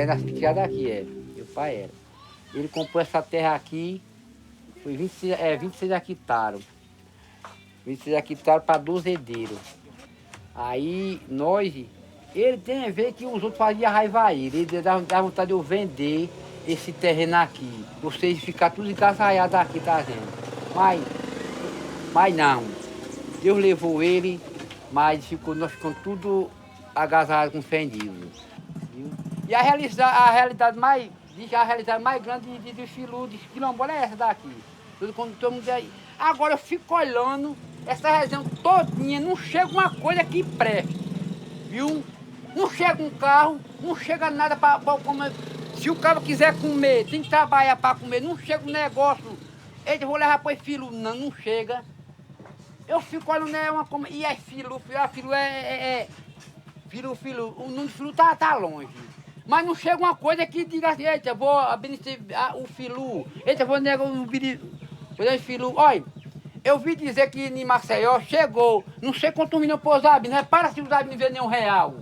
É na cidade aqui, meu pai era. Ele comprou essa terra aqui, foi 26 hectares. 26 hectares para 12 herdeiros. Aí ele tem a ver que os outros faziam raiva a ele. Ele dá vontade de eu vender esse terreno aqui. Vocês ficar tudo encasalhado aqui, tá vendo? Mas não. Deus levou ele, mas nós ficamos tudo agasalhados com fé em Deus. Viu? E a realidade mais grande de Filu, de quilombola é essa daqui. Todo mundo aí. Agora eu fico olhando essa região todinha, não chega uma coisa que preste, viu? Não chega um carro, não chega nada para comer. Se o cara quiser comer, tem que trabalhar para comer, não chega um negócio. Eles vão levar para o Filu, não chega. Eu fico olhando, né, e é Filu, Filu, o nome de Filu tá longe. Mas não chega uma coisa que diga assim, eita, vou beneficiar o Filu, eita, vou negar o Filu. Olha, eu vi dizer que em Maceió chegou, não sei quantos milhões por Zabino, repara se o Zabino não vê nenhum real.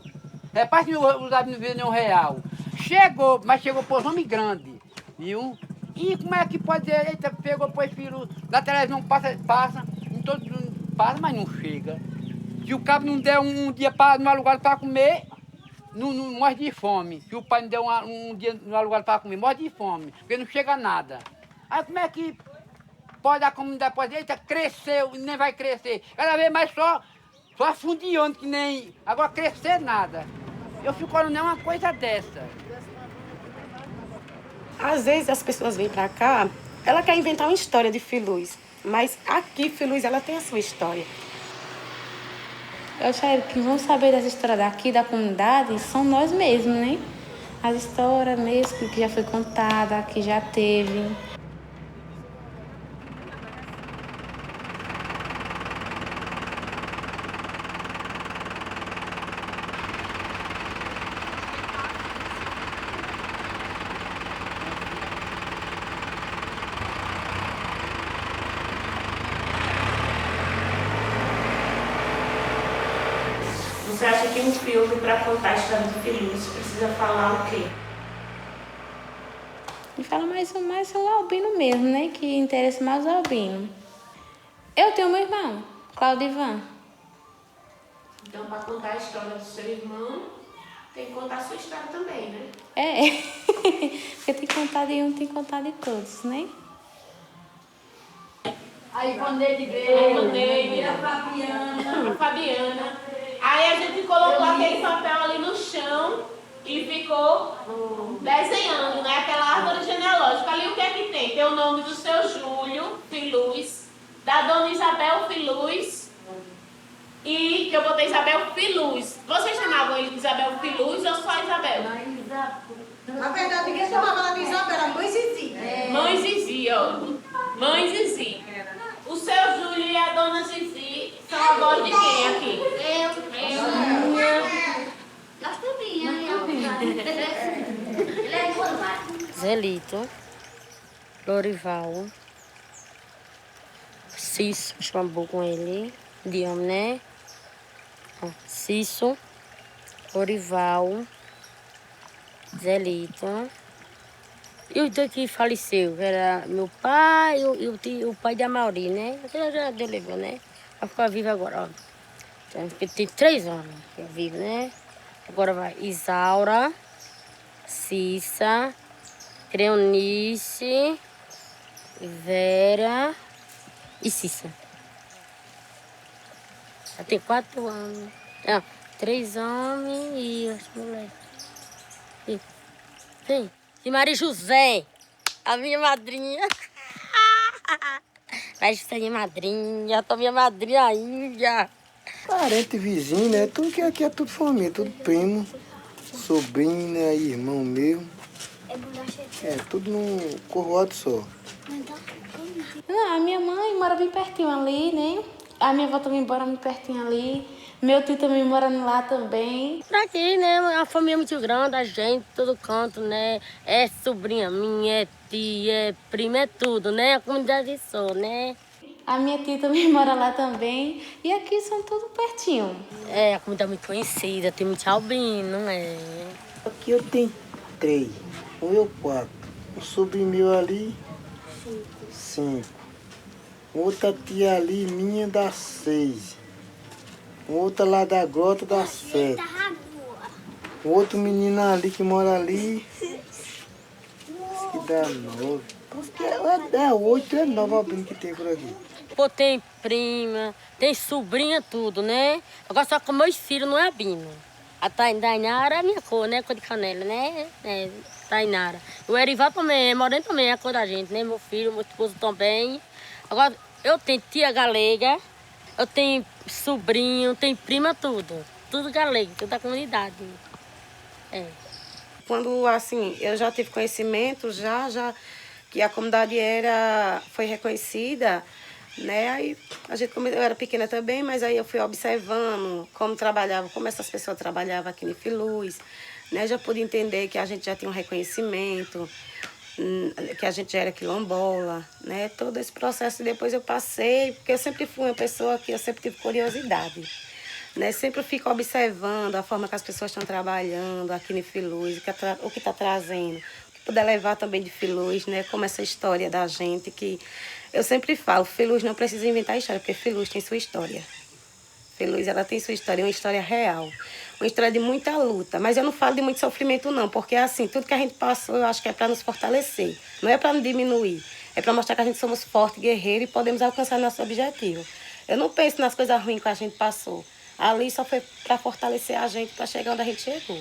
Repara se o Zabino não vê nenhum real. Chegou, mas chegou por nome grande, viu? E como é que pode dizer, eita, pegou por Filu, na televisão passa, em todo mundo passa, mas não chega. Se o cabo não der um dia no lugar para comer, não morre de fome. Se o pai não der um dia no lugar para comer, morre de fome, porque não chega nada. Aí como é que pode a comunidade pode dizer, eita, cresceu, nem vai crescer. Cada vez mais só afundiando, que nem. Agora crescer nada. Eu fico olhando uma coisa dessa. Às vezes as pessoas vêm para cá, ela quer inventar uma história de Filuz, mas aqui Filuz ela tem a sua história. Eu acho que vão saber dessa história daqui, da comunidade, são nós mesmos, né? As histórias mesmo que já foi contada, que já teve. Você acha que um filme, para contar a história do Filuz, precisa falar o quê? E fala mais o albino mesmo, né? Que interessa mais o albino. Eu tenho meu irmão, Claudivan. Então, para contar a história do seu irmão, tem que contar a sua história também, né? É, porque tem que contar de um, tem que contar de todos, né? A Ivaneide veio, a Fabiana. Aí a gente colocou aquele papel ali no chão e ficou desenhando, né? Aquela árvore genealógica. Ali o que é que tem? Tem o nome do seu Júlio Filuz, da dona Isabel Filuz e que eu botei Isabel Filuz. Vocês chamavam ele de Isabel Filuz ou só Isabel? Na verdade, ninguém chamava ela de Isabel, era Mãe Zizi. Mãe Zizi, ó. Mãe Zizi. O seu Júlio e a dona Zizi são avós de quem aqui? Zelito, Lorival, Cício, chamou com ele, de homem, né? Cício, Lorival, Zelito. E os dois que faleceu, que era meu pai e o pai de Amauri, né? Já Deus levou, né? Vai ficar vivo agora, ó. Então, tem 3 anos que eu vivo, né? Agora vai Isaura, Cissa, Creonice, Vera e Cissa. Já tem 4 anos. Não, 3 homens e as mulheres. Tem. E Maria José, a minha madrinha. Maria José é minha madrinha, tô minha madrinha ainda. Parente, vizinho, né? Tudo que aqui é tudo família, tudo primo, sobrinho, né? Irmão meu. É, tudo num corroado só. Não, a minha mãe mora bem pertinho ali, né? A minha avó também mora bem pertinho ali. Meu tio também mora lá também. Pra aqui, né? A família é muito grande, a gente, todo canto, né? É sobrinha minha, é tia, é prima, é tudo, né? A comunidade só, né? A minha tia também mora lá também. E aqui são tudo pertinho. É, a comunidade é muito conhecida, tem muito albino, né? Aqui eu tenho 3. Um eu 4. Um sobrinho meu ali, 5. Outra tia ali, minha, dá 6. Outra lá da grota dá 7. Outro menino ali que mora ali, que dá 9. É 8, é 9 albino que tem por aqui. Pô, tem prima, tem sobrinha, tudo, né? Agora só que meus filhos não é albino. A Tainara é a minha cor, né? Cor de canela, né? É, Tainara. O Erival também, moreno também é a cor da gente, né? Meu filho, meu esposo também. Agora, eu tenho tia galega, eu tenho sobrinho, tenho prima, tudo. Tudo galego, tudo da comunidade. É. Quando, assim, eu já tive conhecimento, já que a comunidade foi reconhecida, né? Aí eu era pequena também, mas aí eu fui observando como trabalhava, como essas pessoas trabalhavam aqui em Filuz, né? Já pude entender que a gente já tinha um reconhecimento, que a gente já era quilombola, né? Todo esse processo depois eu passei, porque eu sempre fui uma pessoa que eu sempre tive curiosidade, né? Sempre fico observando a forma que as pessoas estão trabalhando aqui em Filuz, o que está trazendo, o que puder levar também de Filuz, né? Como essa história da gente, que eu sempre falo, Filuz não precisa inventar história, porque Filuz tem sua história. Filuz, ela tem sua história, uma história real, uma história de muita luta. Mas eu não falo de muito sofrimento não, porque assim, tudo que a gente passou, eu acho que é para nos fortalecer, não é para nos diminuir, é para mostrar que a gente somos fortes, guerreiros e podemos alcançar nosso objetivo. Eu não penso nas coisas ruins que a gente passou. Ali só foi para fortalecer a gente, para chegar onde a gente chegou.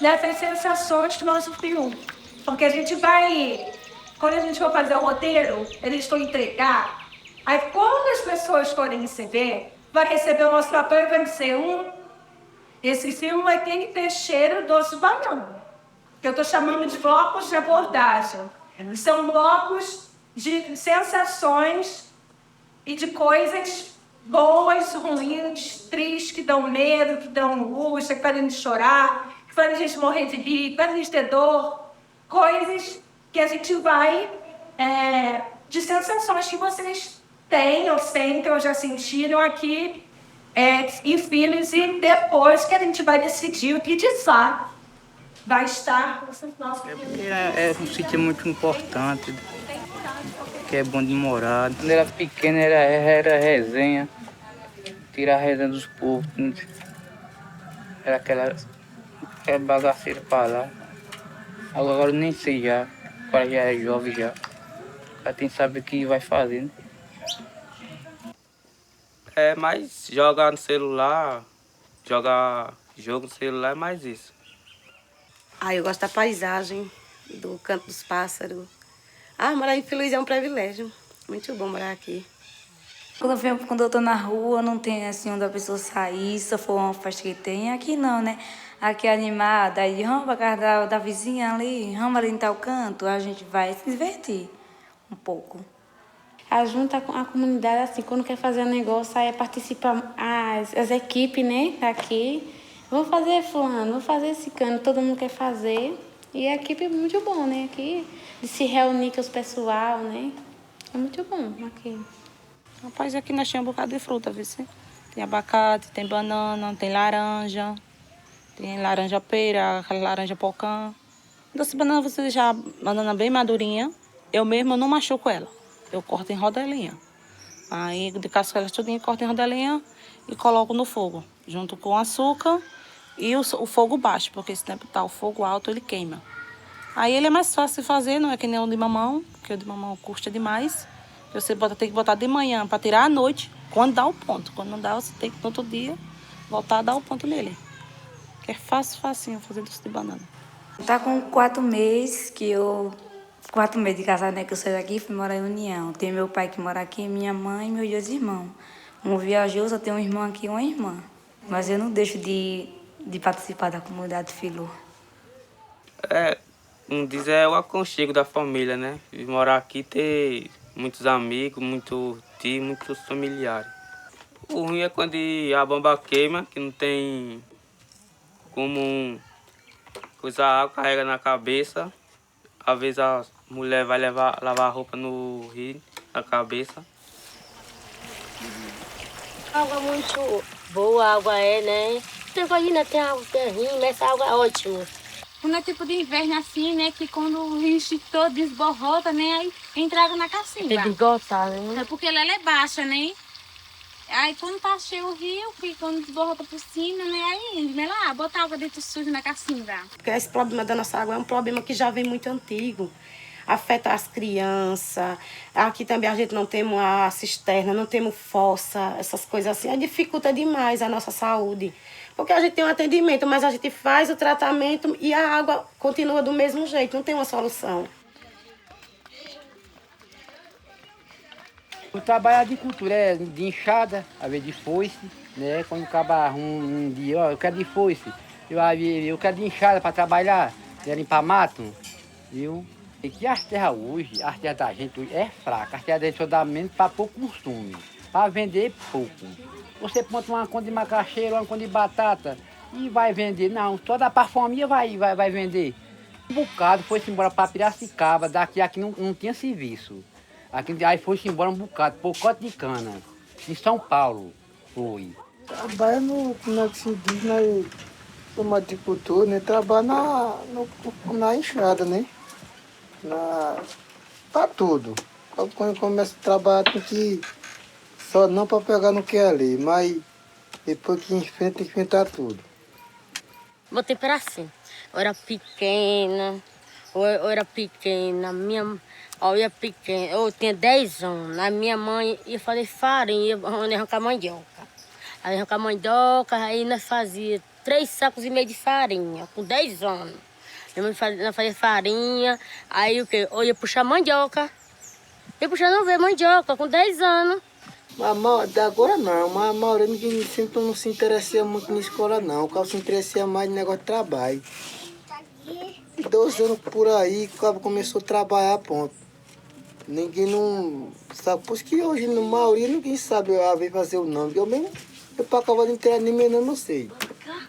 Nessas sensações que nós sentimos. Porque a gente vai, quando a gente for fazer o roteiro, eles vão entregar, aí quando as pessoas forem receber, vai receber o nosso papel e vai dizer, esse filme vai ter que ter cheiro doce banana. Que eu estou chamando de blocos de abordagem. São blocos de sensações e de coisas boas, ruins, tristes, que dão medo, que dão angústia, que fazem a gente chorar, que fazem a gente morrer de rir, que fazem a gente ter dor. Coisas que a gente vai, de sensações que vocês têm ou sentem ou já sentiram aqui em Filhos, e depois que a gente vai decidir o que de fato vai estar no nosso É um sítio muito importante, que é bom de morar. Quando era pequeno era resenha, tirar a resenha dos povos. Era aquela bagaceira para lá. Agora eu nem sei já, agora já é jovem já. Já tem que saber o que vai fazer, né? É mais jogar no celular, jogar jogo no celular é mais isso. Eu gosto da paisagem, do canto dos pássaros. Morar em Filuz é um privilégio. Muito bom morar aqui. Quando eu tô na rua, não tem assim onde a pessoa sair, se for uma festa que tem. Aqui não, né? Aqui é animada, aí vamos pra casa da vizinha ali, vamos ali em tal canto, a gente vai se divertir um pouco. Junta a comunidade, assim, quando quer fazer um negócio, aí participa as equipes, né, daqui. Vamos fazer fulano, vamos fazer esse cano, todo mundo quer fazer. E a equipe é muito bom, né, aqui, de se reunir com os pessoal, né. É muito bom aqui. Rapaz, aqui nós temos um bocado de fruta, viu? Tem abacate, tem banana, tem laranja pera, aquela laranja pocã. Doce banana você deixa a banana bem madurinha. Eu mesma não machuco ela. Eu corto em rodelinha. Aí de casca tudinho, corto em rodelinha e coloco no fogo, junto com açúcar e o fogo baixo, porque se botar o fogo alto ele queima. Aí ele é mais fácil de fazer, não é que nem o de mamão, porque o de mamão custa demais. Você tem que botar de manhã para tirar à noite, quando dá o ponto. Quando não dá, você tem que no outro dia voltar a dar o ponto nele. Que é facinho fazer doce de banana. Tá com 4 meses que 4 meses de casada, né, que eu saí daqui, fui morar em União. Tem meu pai que mora aqui, minha mãe e meus 2 irmãos. Um viajou, só tem um irmão aqui e uma irmã. Mas eu não deixo de participar da comunidade Filuz. Diz é o aconchego da família, né? E morar aqui, ter muitos amigos, muitos tios, muitos familiares. O ruim é quando a bomba queima, que não tem como usar água, carrega na cabeça. Às vezes a mulher vai lavar a roupa no rio, na cabeça. Água muito Boa a água é, né? Você imagina, tem água terrinha, mas essa água é ótima. Quando é tipo de inverno assim, né? Que quando o rio todo desborrota, né? Aí entra água na cacimba. Tem que esgotar, né? É porque ela é baixa, né? Aí quando tá cheio o rio, que quando desborrota por cima, né? Aí, vai lá, bota água dentro sujo na cacimba. Porque esse problema da nossa água é um problema que já vem muito antigo. Afeta as crianças. Aqui também a gente não tem uma cisterna, não temos fossa, essas coisas assim. Aí dificulta demais a nossa saúde. Porque a gente tem um atendimento, mas a gente faz o tratamento e a água continua do mesmo jeito, não tem uma solução. O trabalho de agricultura é de enxada, às vezes de foice, né? Quando acaba um dia, ó, eu quero de foice, eu quero de enxada para trabalhar, limpar mato, viu? E que as terras hoje, as terras da gente hoje é fraca, as terras da gente só dá menos para pouco consumo, para vender pouco. Você planta uma conta de macaxeira, uma conta de batata e vai vender, não, toda a família vai vender. Um bocado foi-se embora para Piracicaba, aqui não tinha serviço. Aqui, aí foi-se embora um bocado, pacote de cana, em São Paulo, foi. Trabalha no, como é que se diz, como agricultor, né? Trabalha na enxada, né? Pra tudo. Quando começa a trabalhar tem que só não para pegar no que é ali, mas depois que enfrenta, tem que enfrentar tudo. Botei para assim. Eu era pequena, eu era pequena, eu tinha 10 anos. A minha mãe ia fazer farinha, ia arrancar mandioca. Aí arrancar mandioca, aí nós fazia 3,5 sacos de farinha, com 10 anos. Minha mãe fazia farinha, aí o quê? Eu ia puxar mandioca. Ia puxar não ver mandioca, com 10 anos. Agora não, mas a maioria ninguém sempre não se interessa muito na escola não. O cara se interessa mais no negócio de trabalho. 12 anos por aí, o cara começou a trabalhar, ponto. Ninguém não sabe, por isso que hoje, na maioria, ninguém sabe fazer o nome. Eu mesmo, para acabar de inteirar, nem meu nome não sei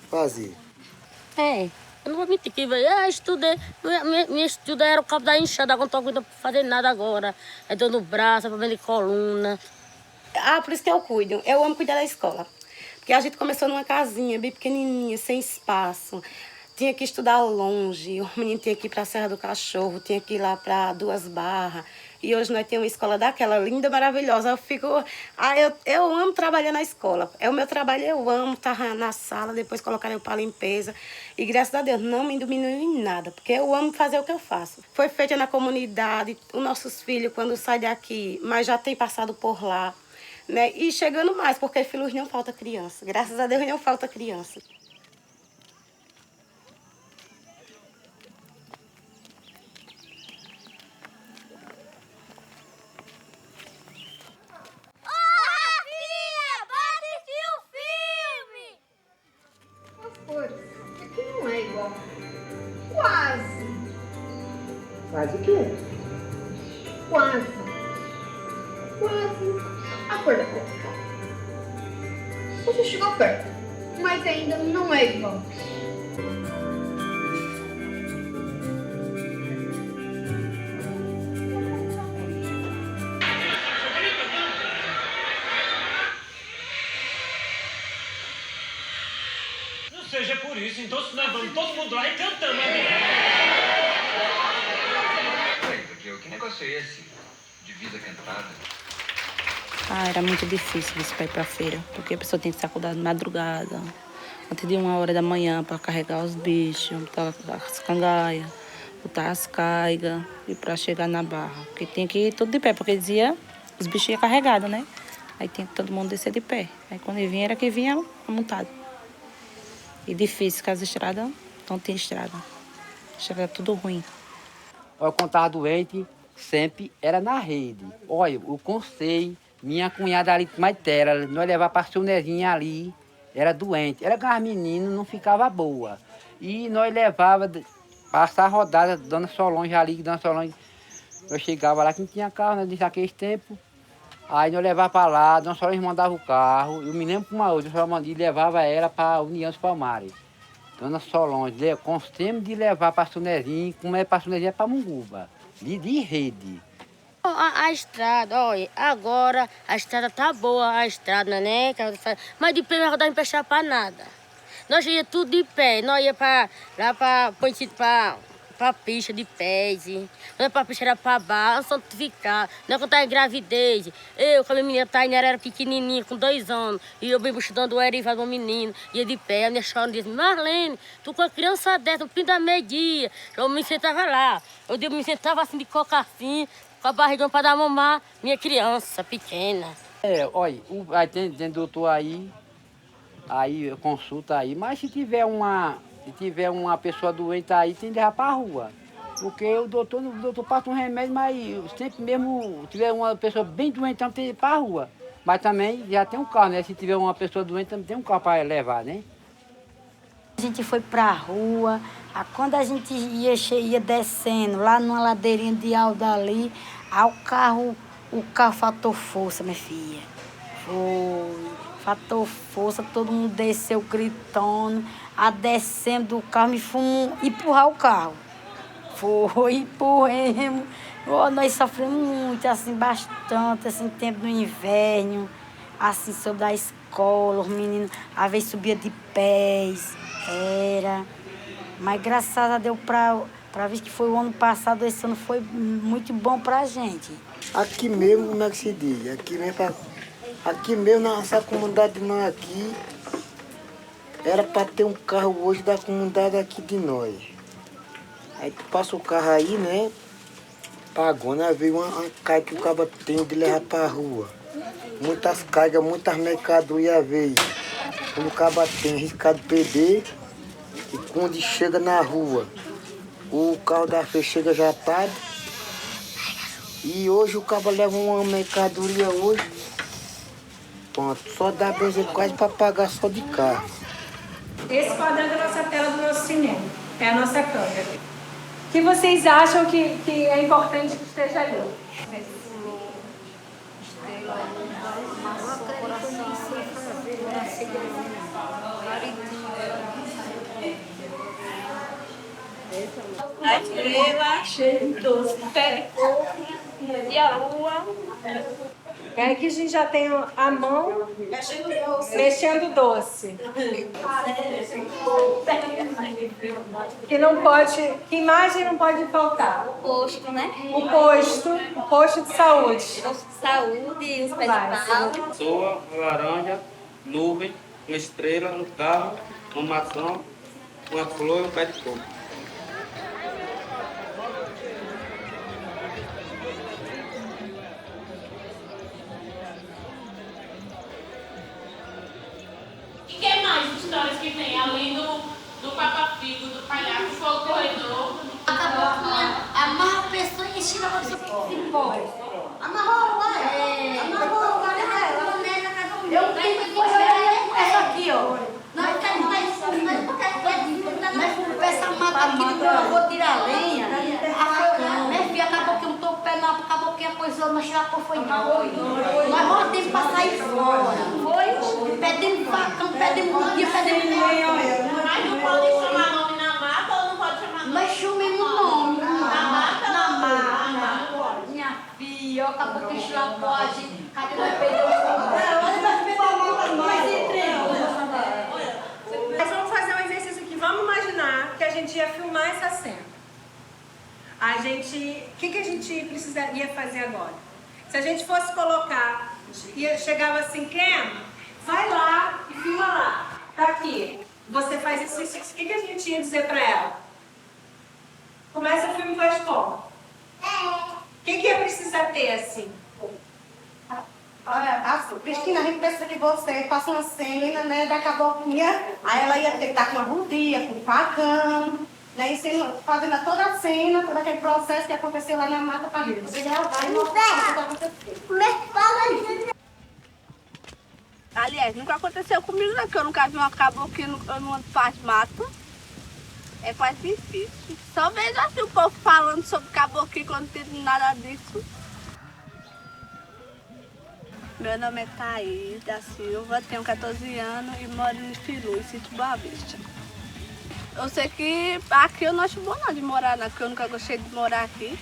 fazer. Eu não vou mentir que estudei, minha estudo era o cabo da enxada, agora não estou fazendo nada agora. É dor no braço, é problema de coluna. Por isso que eu cuido. Eu amo cuidar da escola. Porque a gente começou numa casinha bem pequenininha, sem espaço. Tinha que estudar longe, o menino tinha que ir para a Serra do Cachorro, tinha que ir lá para Duas Barras. E hoje nós temos uma escola daquela, linda, maravilhosa. Eu amo trabalhar na escola. É o meu trabalho, eu amo estar na sala, depois colocar eu para limpeza. E graças a Deus, não me diminui em nada, porque eu amo fazer o que eu faço. Foi feita na comunidade, os nossos filhos, quando saem daqui, mas já tem passado por lá. Né? E chegando mais, porque filhos não falta criança. Graças a Deus não falta criança. Aqui não é igual. Quase. Faz o quê? Quase. A cor da coca. Você chegou perto, mas ainda não é igual. Não seja por isso, então se nós vamos todo mundo lá e cantamos, né? Que negócio é esse? De vida cantada? Era muito difícil isso para ir para feira, porque a pessoa tem que se acordar de madrugada, antes de 1h da manhã, para carregar os bichos, botar as cangaias, botar as caigas e para chegar na barra. Porque tinha que ir tudo de pé, porque dizia os bichos iam carregados, né? Aí tinha que todo mundo descer de pé. Aí quando ele vinha, era que vinha montado. E difícil, porque as estradas não tinha estrada. A estrada era tudo ruim. Eu quando estava doente, sempre era na rede. Olha, o conselho, minha cunhada ali, Maitera, nós levava para a Sonezinha ali, era doente. Era que as meninas não ficava boa. E nós levava, passar a rodada, Dona Solange ali, Dona Solange, eu chegava lá que não tinha carro, né, desde aqueles tempos. Aí nós levava para lá, Dona Solange mandava o carro, eu me lembro para uma outra, Dona Solange levava ela para a União dos Palmares. Dona Solange, com sempre de levar para a Sonezinha, como é para a Sonezinha, é para Munguba, de rede. A estrada, olha, agora a estrada tá boa, a estrada, né? Mas de pé não vai emprestar para nada. Nós ia tudo de pé, nós ia lá para pista de pés, nós para pista era para bar, santificar, nós quando estava em gravidez, eu com a minha menina Tainara era pequenininha, com 2 anos, e eu bem estudando o Erival do menino, ia de pé, a minha chorando, dizia, Marlene, tu com a criança dessa, no fim da meio-dia, eu me sentava lá, eu me sentava assim de coca assim, com a barriga para dar mamar, minha criança pequena. Olha, aí tem doutor aí consulta aí, mas se tiver uma pessoa doente aí, tem que levar para a rua. Porque o doutor passa um remédio, mas sempre mesmo, se tiver uma pessoa bem doente, então tem que ir para a rua. Mas também já tem um carro, né? Se tiver uma pessoa doente, também tem um carro para levar, né? A gente foi para a rua, quando a gente ia descendo, lá numa ladeirinha de alto ali, o carro faltou força, minha filha. Faltou força, todo mundo desceu gritando, descendo do carro, me fomos empurrar o carro. Empurremos. Nós sofremos muito, assim, bastante, assim, tempo do inverno, assim, sobre a escola, os meninos, às vezes subia de pés, mas graças a Deus, para ver que foi o ano passado, esse ano foi muito bom pra gente. Aqui mesmo, como é que se diz? Aqui mesmo, nessa comunidade de nós aqui, era para ter um carro hoje da comunidade aqui de nós. Aí passa o carro aí, né? Pagou, né? Veio uma carga que o cabo tem de levar para a rua. Muitas cargas, muitas mercadorias veio. Quando o cabo tem riscado perder, e quando chega na rua, o carro da feira chega já tarde. E hoje o cabo leva uma mercadoria hoje. Pronto, só dá benzina quase para pagar só de carro. Esse quadrante é a nossa tela do nosso cinema, é a nossa câmera. O que vocês acham que é importante que esteja ali? A estrela, cheio doce, pé de coco e a lua. É que a gente já tem a mão mexendo doce. Que não pode, que imagem não pode faltar? O posto, né? O posto de saúde. Posto de saúde, os pés de pau. Pessoa, uma laranja, nuvem, uma estrela, um carro, uma maçã, uma flor e um pé de coco. E que mais histórias que tem além do Papa Figo, do palhaço, do fogo corredor? Amarra a pessoa e ensina a pessoa que se pode. Amarrou, vai. Amarrou, vai. Eu tenho que olhar essa aqui, ó. Nós temos essa mata aqui do meu avô tirar lenha. Minha filha, acabou que eu não tô pé, não, acabou que a coisa não chegou, foi não. Nós voltamos para sair fora. Foi? Pedimos facão, pedimos um dia, pedimos um. Mas não pode chamar nome na mata ou não pode chamar nome? Nós chamamos o nome. Na mata? Na mata. Minha filha, acabou que enxlapou a gente. Cadê nós perdemos o Nós vamos fazer um exercício aqui. Vamos imaginar que a gente ia filmar essa cena. O que a gente precisaria fazer agora? Se a gente fosse colocar, chegava assim, Ken, vai lá e filma lá. Tá aqui. Você faz isso. O que a gente ia dizer pra ela? Começa o filme, faz como? O que ia precisar ter assim? Olha, Cristina, a gente pensa que você passa uma cena, né, da caboquinha, aí ela ia ter que estar com uma rodia, com um facão, né, fazendo toda a cena, todo aquele processo que aconteceu lá na mata para mim. Você já vai mostrar o que está acontecendo. Aliás, nunca aconteceu comigo, não, porque eu nunca vi uma caboclinha numa parte de mata. É quase difícil. Só vejo assim o povo falando sobre caboclinho quando não tem nada disso. Meu nome é Thaís da Silva, tenho 14 anos e moro em Firu, em Sítio Boa Vista. Eu sei que aqui eu não acho bom não de morar, porque eu nunca gostei de morar aqui.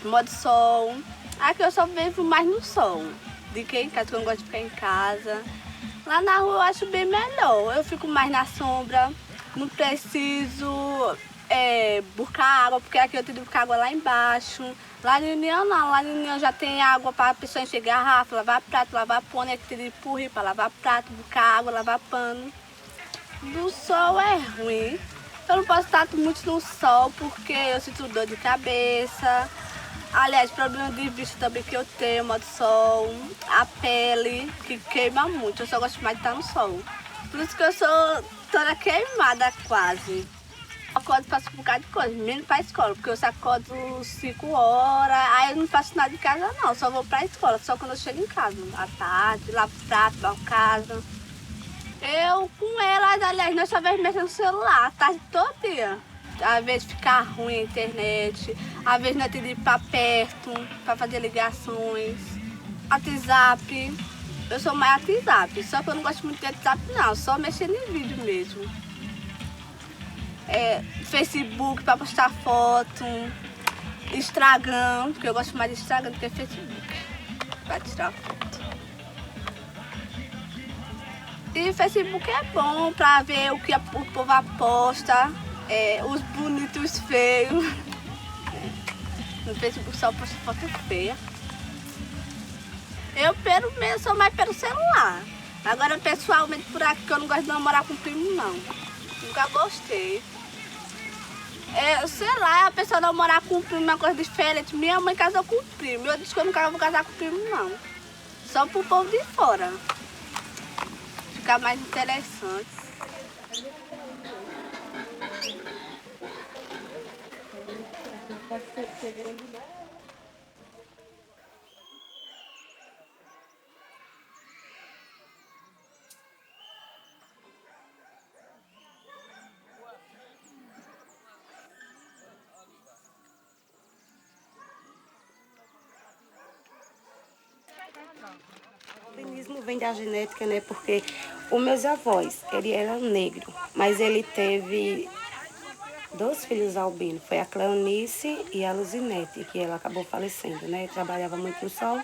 Moro de sol, Aqui eu só vivo mais no sol. De que em casa, que eu não gosto de ficar em casa. Lá na rua eu acho bem melhor. Eu fico mais na sombra. Não preciso buscar água, porque aqui eu tenho que buscar água lá embaixo. Lá no União não, lá no União já tem água para a pessoa encher garrafa, lavar prato, lavar pano, aqui tem de empurrir para lavar prato, buscar água, lavar pano. Do sol é ruim. Eu não posso estar muito no sol porque eu sinto dor de cabeça. Aliás, problema de vista também que eu tenho, modo sol, a pele que queima muito. Eu só gosto mais de estar no sol. Por isso que eu sou toda queimada quase. Eu acordo e faço um bocado de coisa, menos para a escola, porque eu sacodo 5 horas, aí eu não faço nada de casa não, só vou para a escola, só quando eu chego em casa, à tarde, lavo prato, lavo casa. Eu com elas, aliás, nós só vemos mexendo no celular, a tarde todo dia. Às vezes fica ruim a internet, às vezes nós temos de ir para perto, para fazer ligações. WhatsApp, eu sou mais WhatsApp, só que eu não gosto muito de WhatsApp não, só mexendo em vídeo mesmo. Facebook para postar foto, Instagram, porque eu gosto mais de Instagram do que Facebook, para tirar foto. E Facebook é bom para ver o que o povo aposta, os bonitos e os feios. No Facebook só posta foto feia. Eu sou mais pelo celular. Agora pessoalmente por aqui que eu não gosto de namorar com primo não. Nunca gostei. Sei lá, a pessoa namorar com o primo é uma coisa diferente. Minha mãe casou com o primo. Eu disse que eu nunca vou casar com o primo, não. Só pro povo de fora. Ficar mais interessante. O albinismo vem da genética, né? Porque os meus avós, ele era negro, mas ele teve 2 filhos albinos. Foi a Cleonice e a Luzinete, que ela acabou falecendo, né? Trabalhava muito no sol,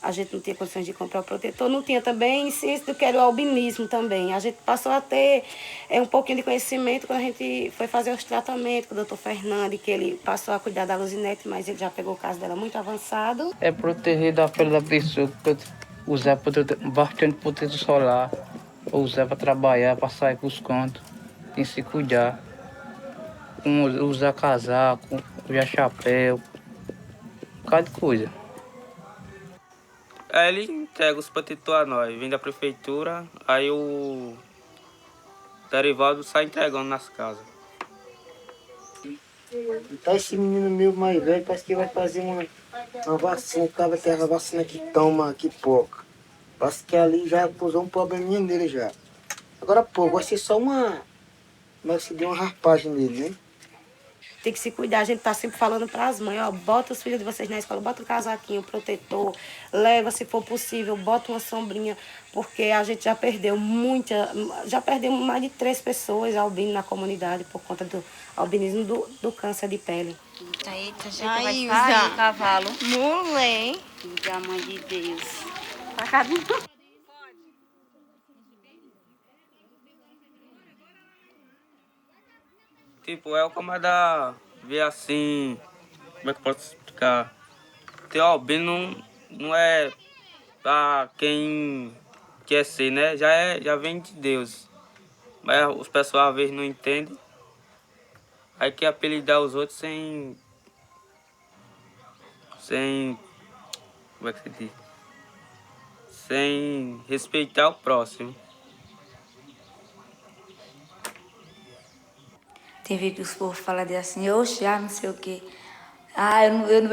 a gente não tinha condições de comprar o protetor, não tinha também ciência do que era o albinismo também. A gente passou a ter um pouquinho de conhecimento quando a gente foi fazer os tratamentos com o doutor Fernando, que ele passou a cuidar da Luzinete, mas ele já pegou o caso dela muito avançado. É proteger da pele da pessoa, usar bastante protetor solar, usar para trabalhar, para sair para os cantos, tem que se cuidar. Usar casaco, usar chapéu, um bocado de coisa. Aí ele entrega os protetores a nós, vem da prefeitura, aí o Derivaldo sai entregando nas casas. Então esse menino meu mais velho parece que vai fazer uma vacina, o cara vai ter a vacina que toma aqui pouco. Parece que ali já causou um probleminha nele já. Agora pouco, vai ser só mas se deu uma raspagem nele, né? Tem que se cuidar, a gente tá sempre falando para as mães, ó, bota os filhos de vocês na escola, bota um casaquinho, protetor, leva se for possível, bota uma sombrinha, porque a gente já perdeu mais de 3 pessoas albinos na comunidade por conta do albinismo do câncer de pele. Eita, já vai sair o cavalo. Mulher. Da mãe de Deus. Pra cá de novo. Tipo, o camarada vê assim, como é que eu posso explicar? Ter albino não é pra quem quer ser, né? Já vem de Deus. Mas os pessoal às vezes não entendem. Aí quer apelidar os outros sem... Como é que se diz? Sem respeitar o próximo. Tem vezes que os povos falam assim, oxe, não sei o quê.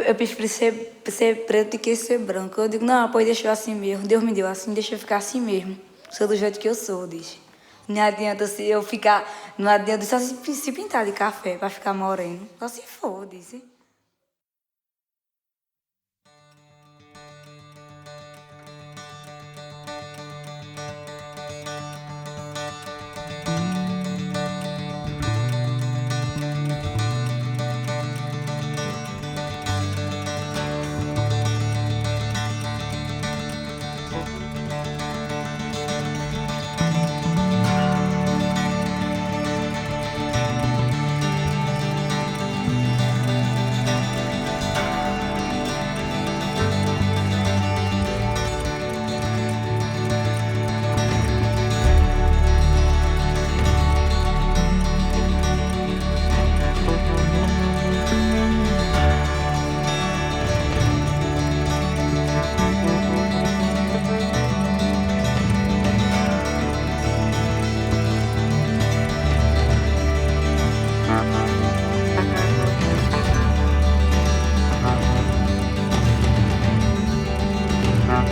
Eu prefiro ser preto do que ser branco. Eu digo, não, pode deixar assim mesmo. Deus me deu assim, deixa eu ficar assim mesmo. Sou do jeito que eu sou, diz. Não adianta eu ficar, não adianta só se pintar de café para ficar moreno. Só se for, diz.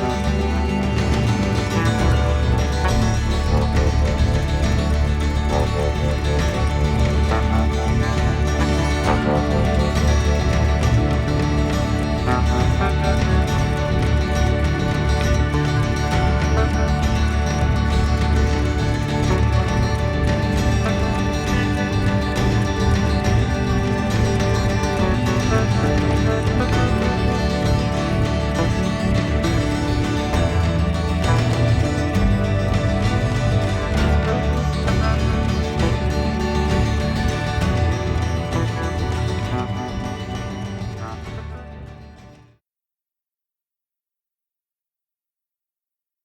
Aham.